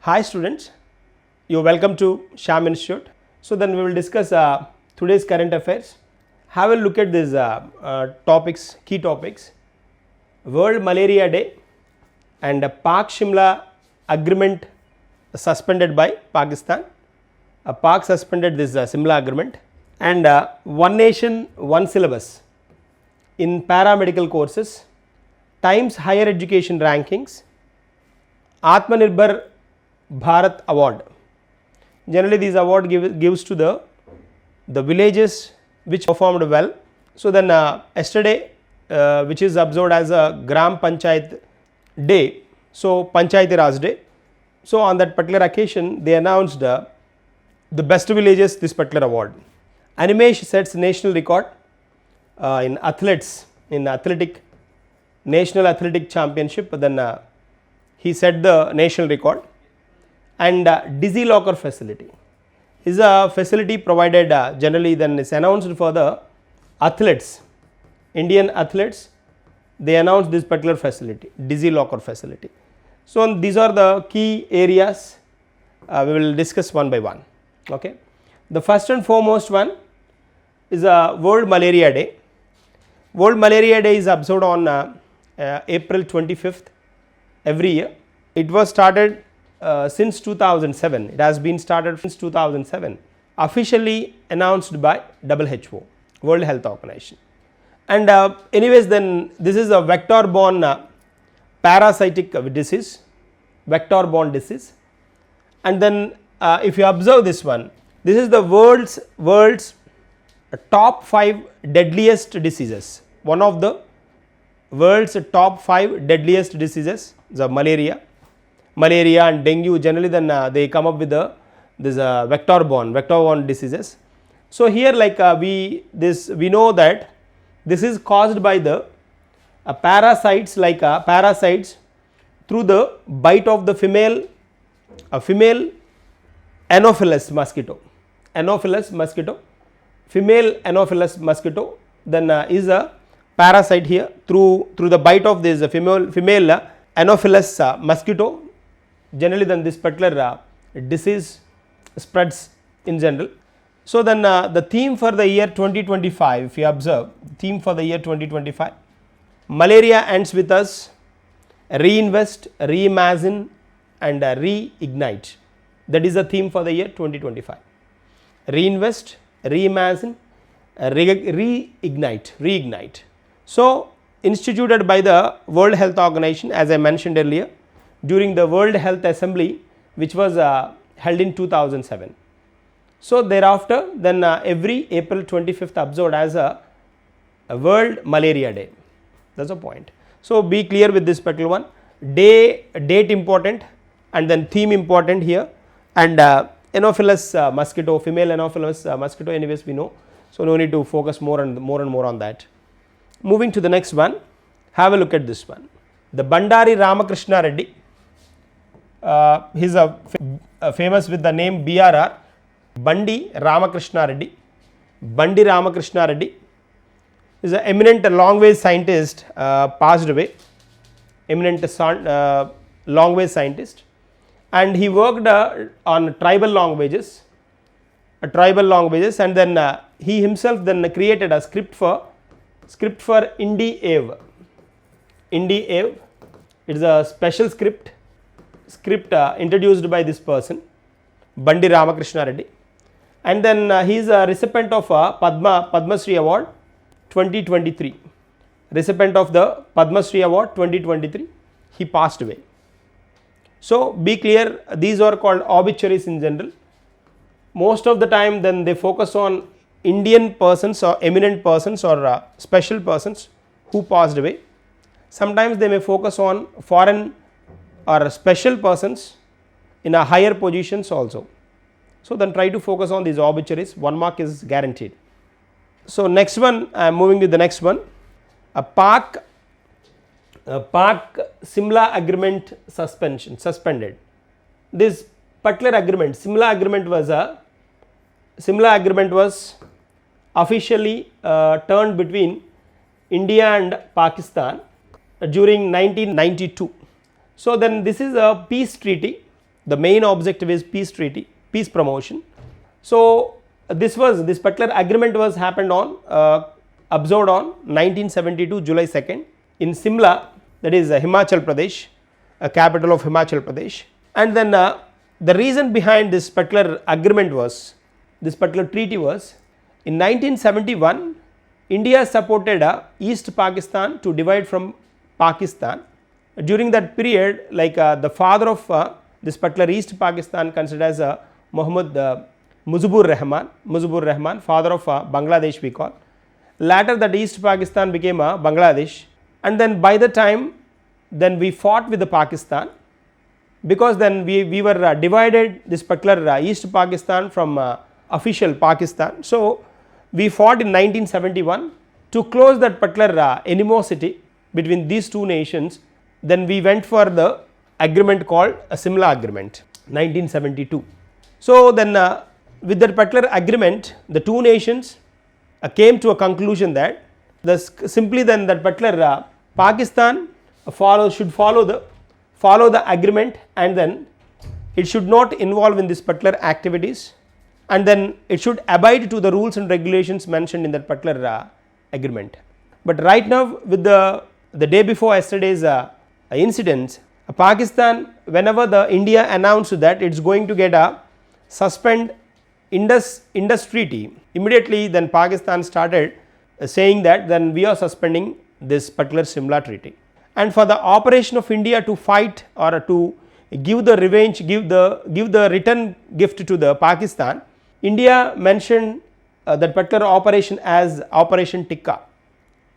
Hi students, you are welcome to Shyam Institute. So then we will discuss today's current affairs. Have a look at these topics, key topics. World Malaria Day and Pak Shimla Agreement suspended by Pakistan. Pak suspended this Shimla Agreement, and One Nation One Syllabus in paramedical courses, Times Higher Education Rankings, Atman Bharat Award. Generally these award gives to the villages which performed well. So then yesterday which is observed as a Gram Panchayat Day, so Panchayati Raj Day. So on that particular occasion they announced the best villages this particular award. Animesh sets national record in athletes, in athletic national athletic championship, then he set the national record. And Dizzy Locker facility is a facility provided generally, then is announced for the athletes, Indian athletes. They announced this particular facility, Dizzy Locker facility. So these are the key areas we will discuss one by one. Okay, the first and foremost one is World Malaria Day. World Malaria Day is observed on April 25th every year. It was started since 2007. It has been started since 2007, officially announced by WHO, World Health Organization. And anyways, then this is a vector borne parasitic disease, vector borne disease. And then if you observe this one, this is the world's top 5 deadliest diseases. One of the world's top 5 deadliest diseases, the malaria and dengue. Generally then they come up with this vector borne diseases. So here like we know that this is caused by the parasites, like parasites through the bite of the female Anopheles mosquito. Female Anopheles mosquito then is a parasite here through the bite of this female Anopheles mosquito. Generally then this particular disease spreads in general. So then the theme for the year 2025, if you observe, theme for the year 2025, malaria ends with us, reinvest, reimagine and reignite. That is the theme for the year 2025. Reinvest, reimagine, reignite. So instituted by the World Health Organization, as I mentioned earlier, during the World Health Assembly, which was held in 2007. So thereafter then every April 25th observed as a World Malaria Day. That's a point. So be clear with this particular one. Date important and then theme important here, and Anopheles mosquito, female Anopheles mosquito, anyways we know. So no need to focus more and more on that. Moving to the next one, have a look at this one. The Bandari Ramakrishna Reddy. He is famous with the name BRR, Bandi Ramakrishna Reddy. Bandi Ramakrishna Reddy is an eminent long-wave scientist, passed away, eminent long-wave scientist, and he worked on tribal languages, and then he himself then created a script for Indi-Ave. Indi-Ave, it is a special script introduced by this person, Bandi Ramakrishna Reddy, and then he is a recipient of Padma Shri Award 2023. Recipient of the Padma Shri Award 2023. He passed away. So be clear, these are called obituaries in general. Most of the time then they focus on Indian persons or eminent persons or special persons who passed away. Sometimes they may focus on foreign or special persons in a higher positions also. So then try to focus on these obituaries, 1 mark is guaranteed. So next one, I am moving to the next one. A Pak Shimla Agreement suspended. This particular agreement, Shimla Agreement was officially turned between India and Pakistan during 1992. So then this is a peace treaty The main objective is peace treaty, peace promotion. So this particular agreement was happened on observed on 1972 July 2nd in Simla, that is Himachal Pradesh, capital of Himachal Pradesh. And then the reason behind this particular agreement was, this particular treaty was, in 1971 India supported East Pakistan to divide from Pakistan. During that period, like the father of this particular East Pakistan considered as Muhammad Mujibur Rahman, father of Bangladesh we call. Later that East Pakistan became Bangladesh, and then by the time then we fought with the Pakistan, because then we were divided this particular East Pakistan from official Pakistan. So we fought in 1971 to close that particular animosity between these two nations. Then we went for the agreement called a Simla Agreement 1972. So then with that particular agreement, the two nations came to a conclusion that simply then that particular Pakistan should follow the agreement, and then it should not involve in this particular activities, and then it should abide to the rules and regulations mentioned in that particular agreement. But right now, with the day before yesterday's incidents, Pakistan, whenever the India announced that it's going to get a suspend Indus Treaty, immediately then Pakistan started saying that then we are suspending this particular Simla Treaty. And for the operation of India to fight or to give the revenge, give the return gift to the Pakistan, India mentioned that particular operation as Operation Tikka.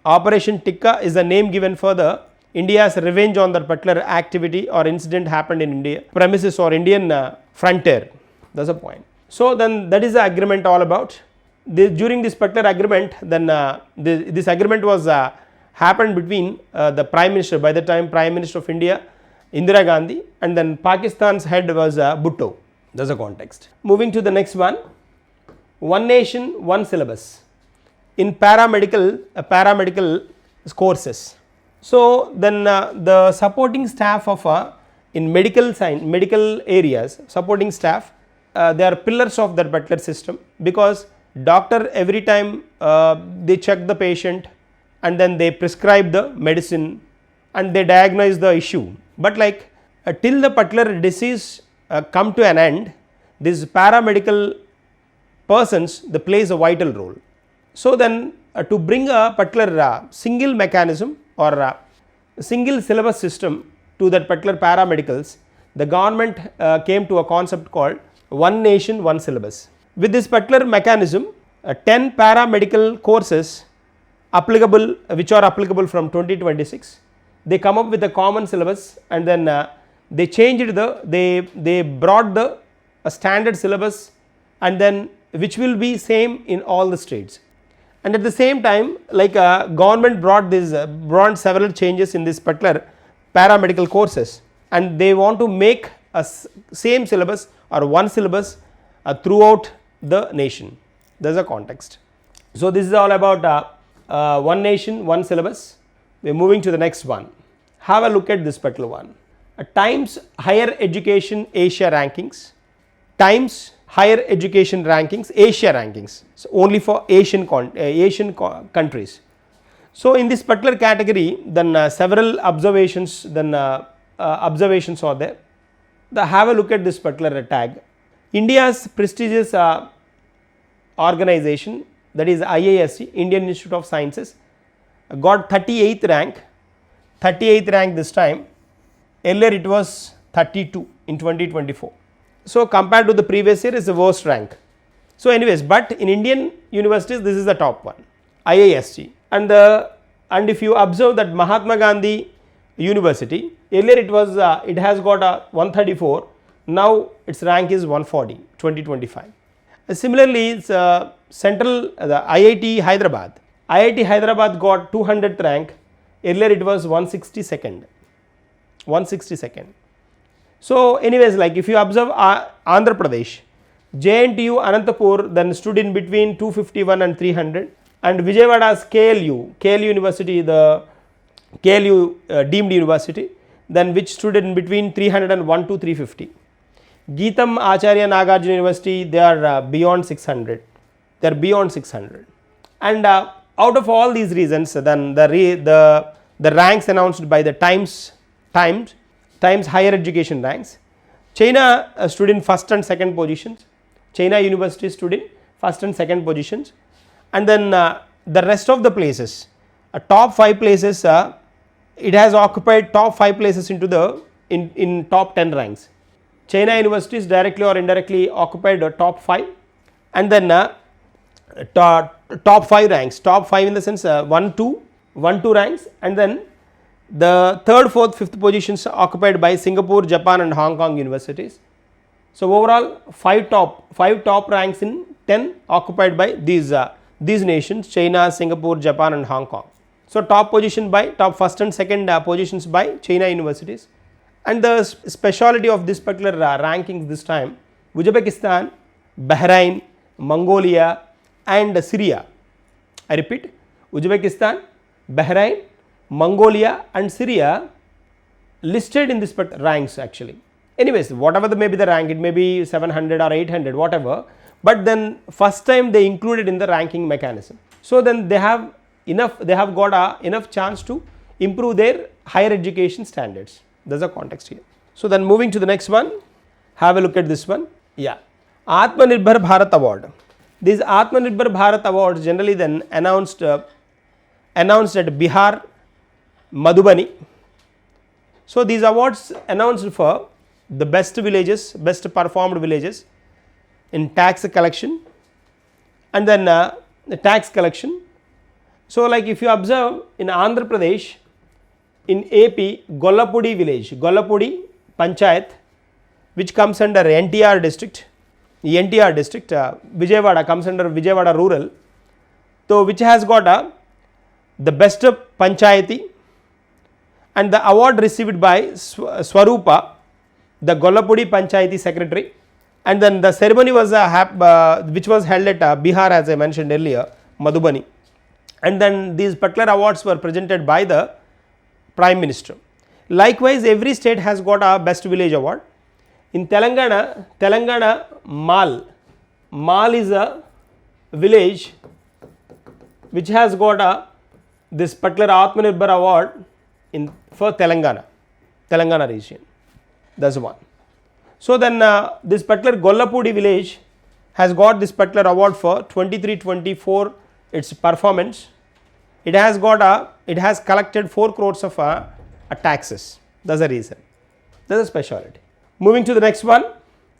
Operation Tikka is the name given for the India's revenge on that particular activity or incident happened in India premises or Indian frontier. That's the point. So then that is the agreement all about. During this particular agreement, then this agreement was happened between the Prime Minister, by the time Prime Minister of India, Indira Gandhi, and then Pakistan's head was Bhutto. That's the context. Moving to the next one, One Nation, One Syllabus in paramedical courses. So then the supporting staff of in medical areas, supporting staff, they are pillars of that particular system, because doctor every time they check the patient and then they prescribe the medicine and they diagnose the issue. But like till the particular disease come to an end, these paramedical persons, they plays a vital role. So then to bring a particular single mechanism or a single syllabus system to that particular paramedicals, the government came to a concept called One Nation, One Syllabus. With this particular mechanism, 10 paramedical courses applicable, which are applicable from 2026, they come up with a common syllabus, and then they changed they brought the standard syllabus, and then which will be same in all the states. And at the same time, like government brought several changes in this particular paramedical courses, and they want to make a same syllabus or one syllabus throughout the nation. There is a context. So this is all about One Nation, One Syllabus. We are moving to the next one. Have a look at this particular one. Times Higher Education Asia Rankings. Times Higher Education Rankings, Asia Rankings. So only for Asian countries. So in this particular category, then several observations are there. Have a look at this particular tag. India's prestigious organization, that is IISc, Indian Institute of Sciences, got 38th rank this time. Earlier it was 32 in 2024. So compared to the previous year, is the worst rank. So anyways, but in Indian universities, this is the top one, IISc. And if you observe that Mahatma Gandhi University, earlier it has got 134, now its rank is 140, 2025. Similarly, it's the IIT Hyderabad. IIT Hyderabad got 200th rank, earlier it was 162nd. So anyways, like if you observe Andhra Pradesh, JNTU Anantapur then stood in between 251 and 300, and Vijayawada's KLU University, the KLU deemed university, then which stood in between 301 to 350. Geetam Acharya Nagarjuna University, they are beyond 600. They are beyond 600. And out of all these reasons, then the ranks announced by the Times higher education ranks, China stood in first and second positions. China University stood in first and second positions, and then the rest of the places, top 5 places, it has occupied top 5 places into the in top 10 ranks. China universities directly or indirectly occupied top 5, and then top 5 ranks, top 5 in the sense 1 2 ranks, and then the 3rd, 4th, 5th positions occupied by Singapore, Japan and Hong Kong universities. So overall 5 top ranks in 10 occupied by these nations, China, Singapore, Japan and Hong Kong. So top first and second positions by China universities. And the speciality of this particular rankings this time, Uzbekistan, Bahrain, Mongolia and Syria. I repeat, Uzbekistan, Bahrain, Mongolia and Syria listed in this ranks actually. Anyways, whatever may be the rank, it may be 700 or 800, whatever, but then first time they included in the ranking mechanism. So then they have got enough chance to improve their higher education standards. There's a context here. So then moving to the next one, have a look at this one. Yeah, Atmanirbhar Bharat Award. These Atmanirbhar Bharat awards generally then announced at Bihar, Madhubani. So these awards announced for the best villages, best performed villages in tax collection, and then the tax collection. So like if you observe in Andhra Pradesh, in AP, Gollapudi village, Gollapudi Panchayat, which comes under NTR district, Vijayawada comes under Vijayawada rural, so which has got the best Panchayati, and the award received by Swarupa, the Gollapudi Panchayati secretary, and then the ceremony was which was held at Bihar, as I mentioned earlier, Madhubani, and then these particular awards were presented by the Prime Minister. Likewise, every state has got a best village award. In Telangana, Mal is a village which has got this particular Atmanirbhar award for Telangana region. That's one. So then this particular Gollapudi village has got this particular award for 23-24 its performance. It has collected 4 crores of taxes. That's the reason. That's a speciality. Moving to the next one,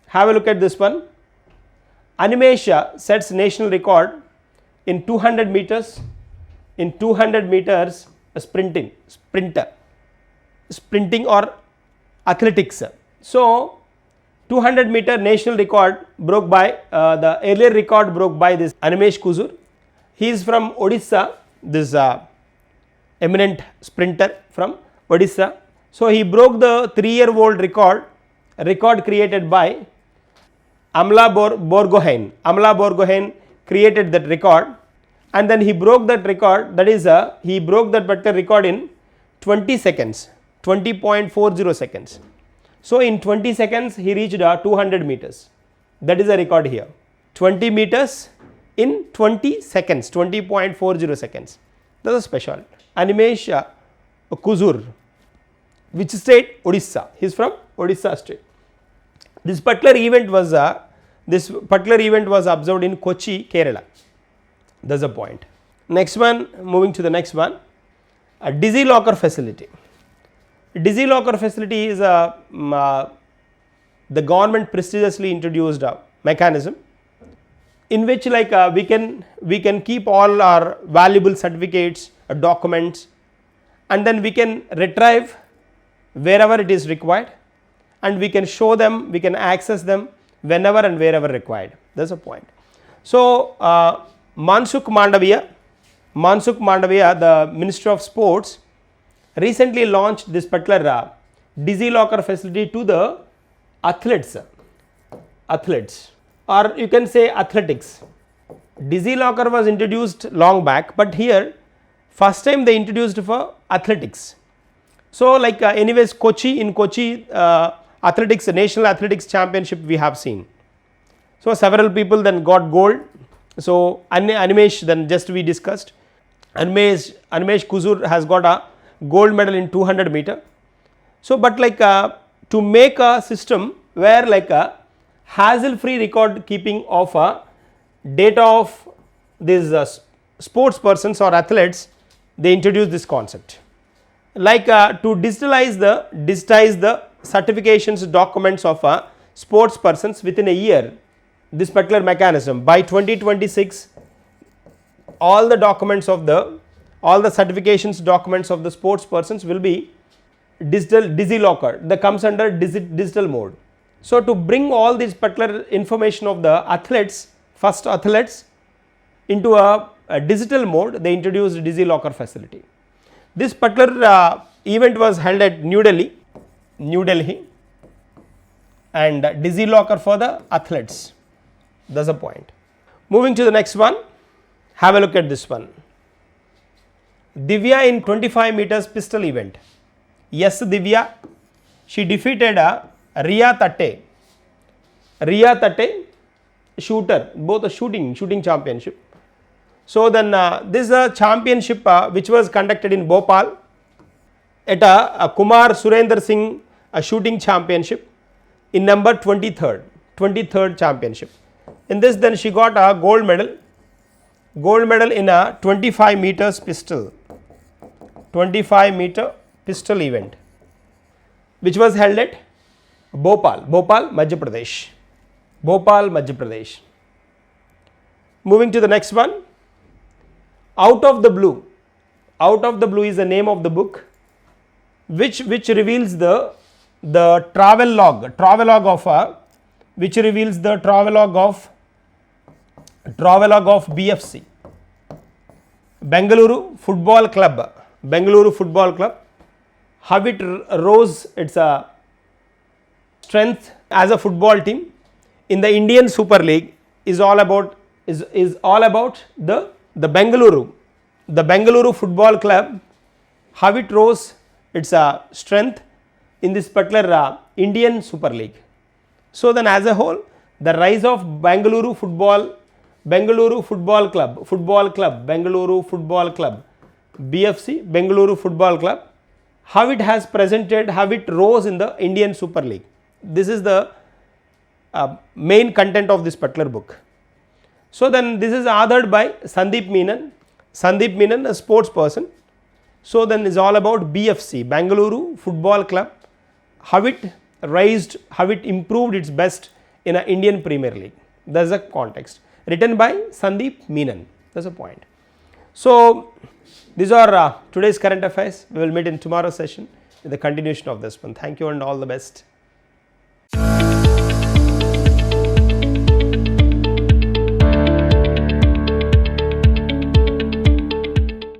have a look at this one. Animesha sets national record in 200 meters. In 200 meters sprinting or athletics. So 200 meter national record broke by the earlier record broke by this Animesh Kuzur. He is from Odisha, this eminent sprinter from Odisha. So he broke the 3-year-old record created by Amla Borgohain. Amla Borgohain created that record, and then he broke that record, that is he broke that particular record in 20 seconds, 20.40 seconds. So in 20 seconds he reached 200 meters. That is a record here. 20 meters in 20 seconds, 20.40 seconds. That is a special. Animesh Kuzur. Which state? Odisha. He is from Odisha state. This particular event was observed in Kochi, Kerala. That's the point. Next one, moving to the next one, a DigiLocker facility. DigiLocker facility is the government prestigiously introduced mechanism in which we can keep all our valuable certificates, documents, and then we can retrieve wherever it is required, and we can show them, we can access them whenever and wherever required. That's a point. So Mansukh Mandaviya, the Minister of Sports, recently launched this particular DigiLocker facility to the athletes, or you can say athletics. DigiLocker was introduced long back, but here first time they introduced for athletics. So anyways, in Kochi athletics, national athletics championship we have seen. So several people then got gold. So Animesh, then just we discussed, Animesh Kuzur has got a gold medal in 200 meter. So but like to make a system where like a hassle free record keeping of a data of these sports persons or athletes, they introduced this concept. Like to digitize the certifications documents of sports persons within a year, this particular mechanism by 2026 all the documents of all the certifications documents of the sports persons will be digilocker, that comes under digital mode. So to bring all this particular information of the athletes, first athletes into a digital mode, they introduced digilocker facility. This particular event was held at New Delhi and digilocker for the athletes. That's the point. Moving to the next one, have a look at this one. Divya in 25 meters pistol event. Yes, Divya, she defeated Riya Tate, shooter, both a shooting championship. So then this is a championship which was conducted in Bhopal at a Kumar Surendra Singh shooting championship in number 23rd championship. In this then she got a gold medal in a 25 meters pistol, 25 meter pistol event which was held at Bhopal, Madhya Pradesh. Moving to the next one, Out of the Blue is the name of the book which reveals the travelogue of BFC, Bengaluru Football Club, how it rose its strength as a football team in the Indian Super League is all about the Bengaluru Football Club, how it rose its strength in this particular Indian Super League. So then as a whole, the rise of Bengaluru Football Club, BFC, Bengaluru Football Club, how it has presented, how it rose in the Indian Super League. This is the main content of this particular book. So then this is authored by Sandeep Menon, a sports person. So then is all about BFC, Bengaluru Football Club, how it improved its best in an Indian Premier League. That's the context. Written by Sandeep Menon. That's the point. So these are today's current affairs. We will meet in tomorrow's session in the continuation of this one. Thank you and all the best.